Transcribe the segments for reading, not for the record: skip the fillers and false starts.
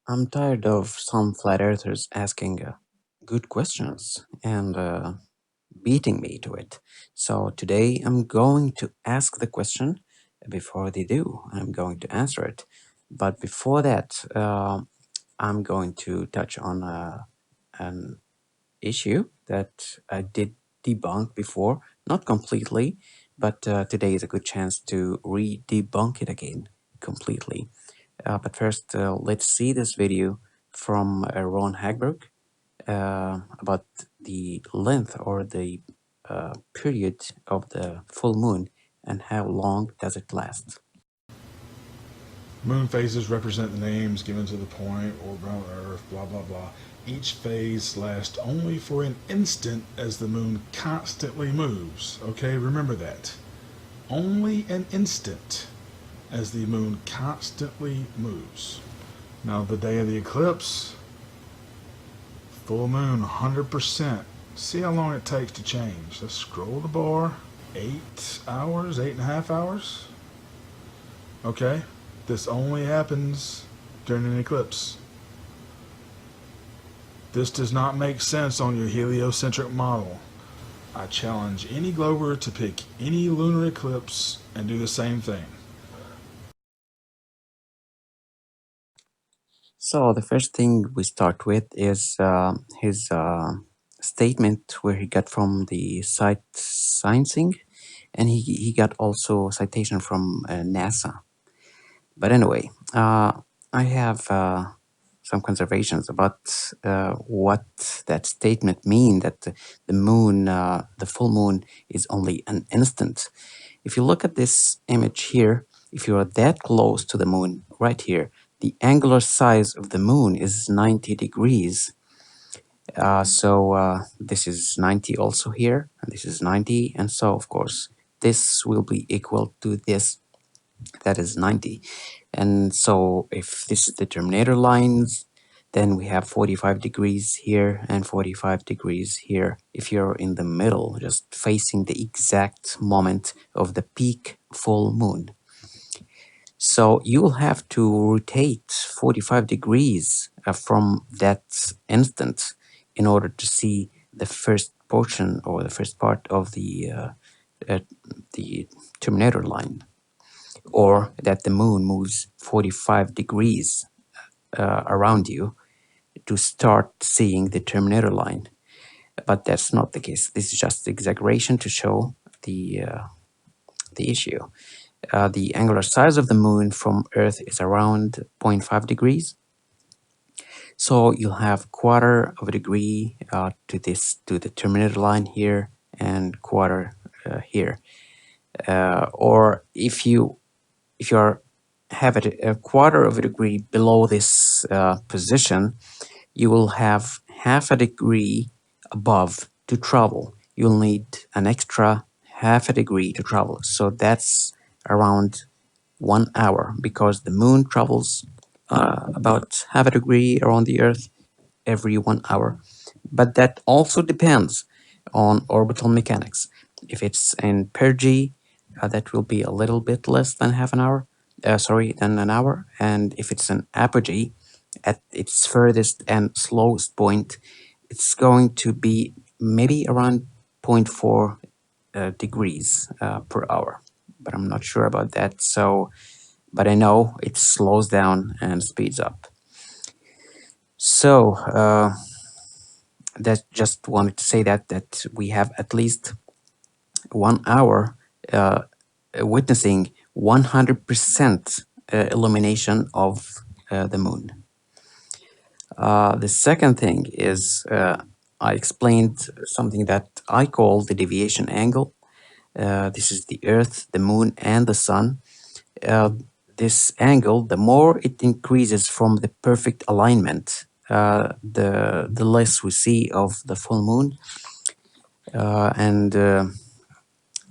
I'm tired of some flat earthers asking good questions and beating me to it. So today I'm going to ask the question before they do. I'm going to answer it. But before that, I'm going to touch on an issue that I did debunk before, not completely, but today is a good chance to re-debunk it again completely. But first, let's see this video from Ron Hagberg about the length or the period of the full moon and how long does it last. Moon phases represent the names given to the point or around Earth, blah blah blah. Each phase lasts only for an instant as the moon constantly moves. Okay, remember that. Only an instant as the moon constantly moves. Now, the day of the eclipse, full moon 100%. See how long it takes to change. Let's scroll the bar. 8 hours, 8.5 hours. Okay, this only happens during an eclipse. This does not make sense on your heliocentric model. I challenge any glober to pick any lunar eclipse and do the same thing. So the first thing we start with is his statement where he got from the site Sciencing, and he got also a citation from NASA. But anyway, I have some conservations about what that statement mean that the moon, the full moon, is only an instant. If you look at this image here, if you are that close to the moon, right here, the angular size of the moon is 90 degrees. So this is 90 also here, and this is 90, and so of course this will be equal to this, that is 90. And so if this is the terminator lines, then we have 45 degrees here and 45 degrees here if you're in the middle, just facing the exact moment of the peak full moon. So you will have to rotate 45 degrees from that instant in order to see the first portion or the first part of the terminator line, or that the moon moves 45 degrees around you to start seeing the terminator line. But that's not the case. This is just exaggeration to show the issue. The angular size of the moon from Earth is around 0.5 degrees. So you'll have quarter of a degree to the terminator line here and quarter here. Or if you have it a quarter of a degree below this position, you will have half a degree above to travel. You'll need an extra half a degree to travel. So that's around 1 hour, because the moon travels about half a degree around the Earth every 1 hour. But that also depends on orbital mechanics. If it's in perigee, that will be a little bit less than half an hour, than an hour. And if it's an apogee, at its furthest and slowest point, it's going to be maybe around 0.4 degrees per hour. But I'm not sure about that. But I know it slows down and speeds up. So that just wanted to say that we have at least 1 hour witnessing 100% illumination of the moon. The second thing is I explained something that I call the deviation angle. This is the Earth, the moon, and the sun. This angle, the more it increases from the perfect alignment, the less we see of the full moon. And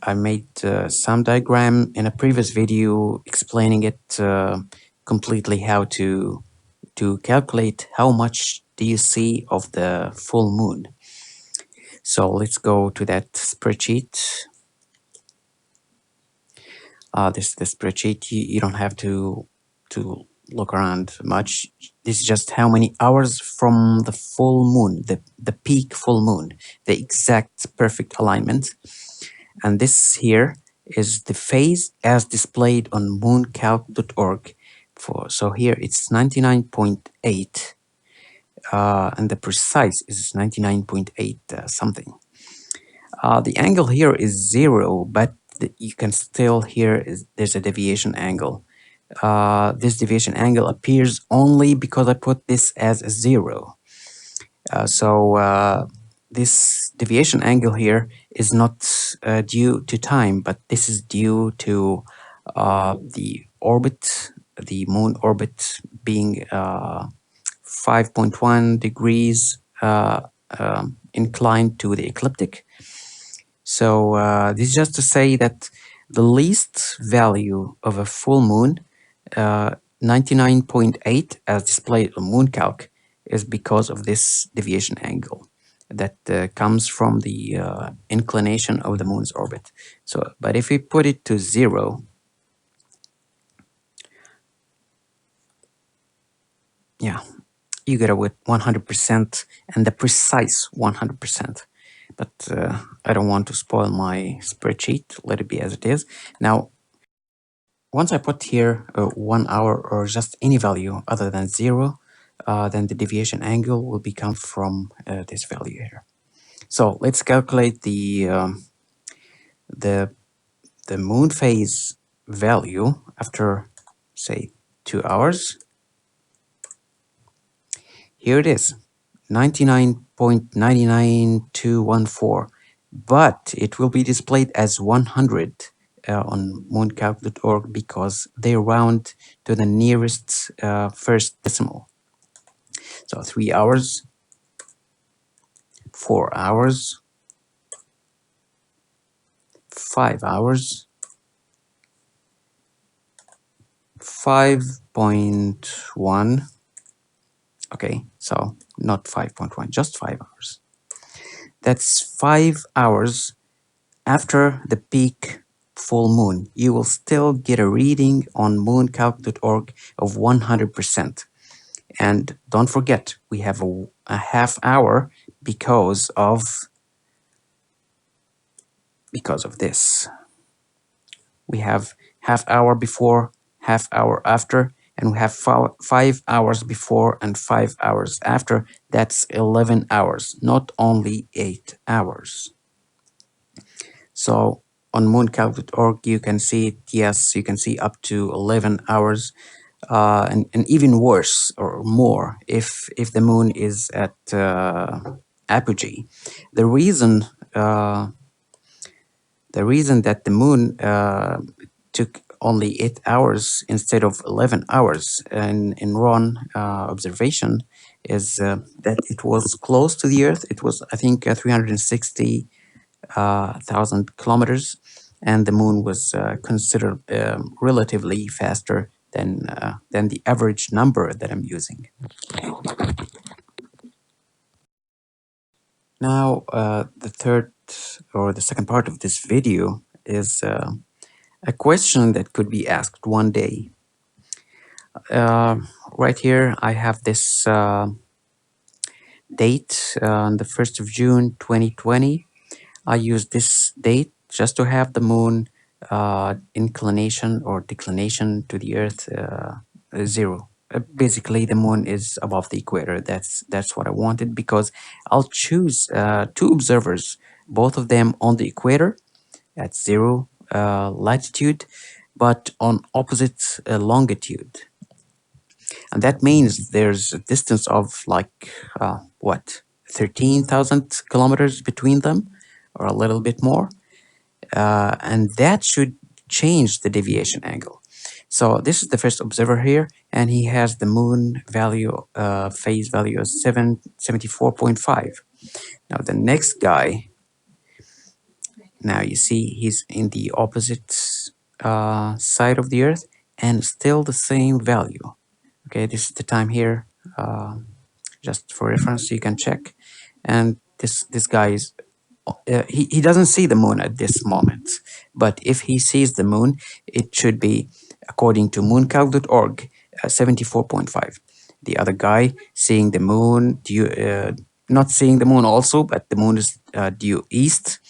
I made some diagram in a previous video explaining it completely, how to calculate how much do you see of the full moon. So let's go to that spreadsheet. This the spreadsheet. You don't have to look around much. This is just how many hours from the full moon, the peak full moon, the exact perfect alignment. And this here is the phase as displayed on mooncalc.org. So here it's 99.8, and the precise is 99.8 something. The angle here is 0, but you can still hear there's a deviation angle. This deviation angle appears only because I put this as a 0. So this deviation angle here is not due to time, but this is due to the orbit, the moon orbit being 5.1 degrees inclined to the ecliptic. So this is just to say that the least value of a full moon, 99.8 as displayed on mooncalc, is because of this deviation angle that comes from the inclination of the moon's orbit. So, but if we put it to 0, yeah, you get it with 100% and the precise 100%. But I don't want to spoil my spreadsheet. Let it be as it is. Now, once I put here 1 hour or just any value other than 0, then the deviation angle will become from this value here. So let's calculate the moon phase value after, say, 2 hours. Here it is, 99.99214, but it will be displayed as 100 on mooncalc.org because they round to the nearest first decimal. So 3 hours, 4 hours, 5 hours, 5.1. Okay, so not 5.1, just 5 hours. That's 5 hours after the peak full moon. You will still get a reading on mooncalc.org of 100%. And don't forget, we have a half hour because of this. We have half hour before, half hour after, and we have 5 hours before and 5 hours after. That's 11 hours, not only 8 hours. So on mooncalc.org, you can see it, yes, you can see up to 11 hours, and even worse or more if the moon is at apogee. The reason that the moon took only 8 hours instead of 11 hours in RON observation is that it was close to the Earth. It was, I think, 360,000 kilometers, and the moon was considered relatively faster than the average number that I'm using. Now, the third or the second part of this video is a question that could be asked one day. Right here, I have this date on the 1st of June 2020. I use this date just to have the moon inclination or declination to the Earth 0. Basically, the moon is above the equator. That's what I wanted, because I'll choose 2 observers, both of them on the equator at 0 latitude, but on opposite longitude. And that means there's a distance of like, what, 13,000 kilometers between them, or a little bit more. And that should change the deviation angle. So this is the first observer here, and he has the moon value, phase value of 774.5. Now the next guy, now you see he's in the opposite side of the Earth, and still the same value. Okay, this is the time here, just for reference, you can check. And this guy is, he doesn't see the moon at this moment, but if he sees the moon, it should be, according to mooncalc.org, 74.5. The other guy seeing the moon not seeing the moon also, but the moon is due east.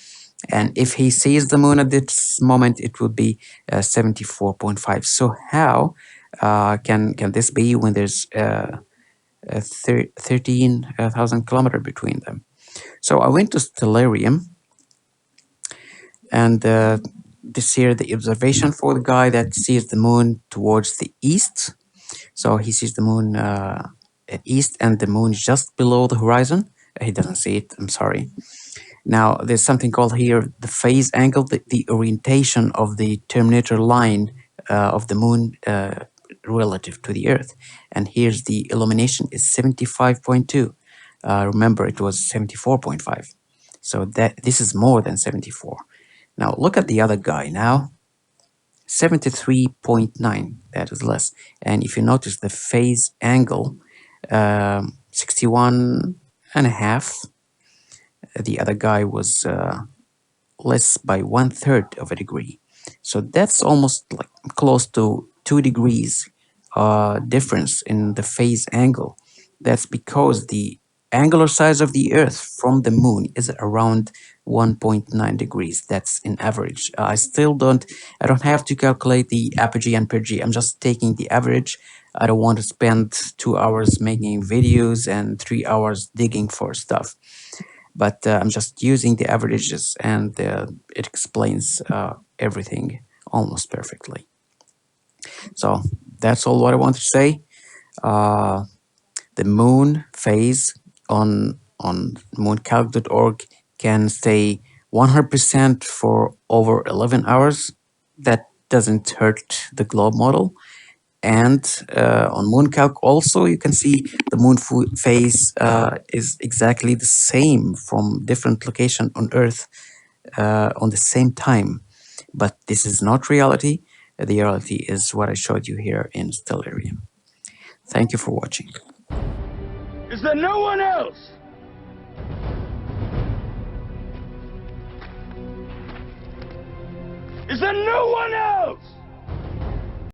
And if he sees the moon at this moment, it would be 74.5. So how can this be when there's 13,000 kilometers between them? So I went to Stellarium, and this here the observation for the guy that sees the moon towards the east. So he sees the moon east, and the moon is just below the horizon. He doesn't see it, I'm sorry. Now, there's something called here the phase angle, the orientation of the terminator line of the moon relative to the Earth. And here's the illumination is 75.2. Remember, it was 74.5. So this is more than 74. Now, look at the other guy now. 73.9, that is less. And if you notice the phase angle, 61 and a half, the other guy was less by 1/3 of a degree. So that's almost like close to 2 degrees difference in the phase angle. That's because the angular size of the Earth from the moon is around 1.9 degrees. That's in average. I don't have to calculate the apogee and perigee. I'm just taking the average. I don't want to spend 2 hours making videos and 3 hours digging for stuff. But I'm just using the averages, and it explains everything almost perfectly. So that's all what I want to say. The moon phase on mooncalc.org can stay 100% for over 11 hours. That doesn't hurt the globe model. And on mooncalc also, you can see the moon phase is exactly the same from different location on Earth on the same time. But this is not reality. The reality is what I showed you here in Stellarium. Thank you for watching. Is there no one else? Is there no one else?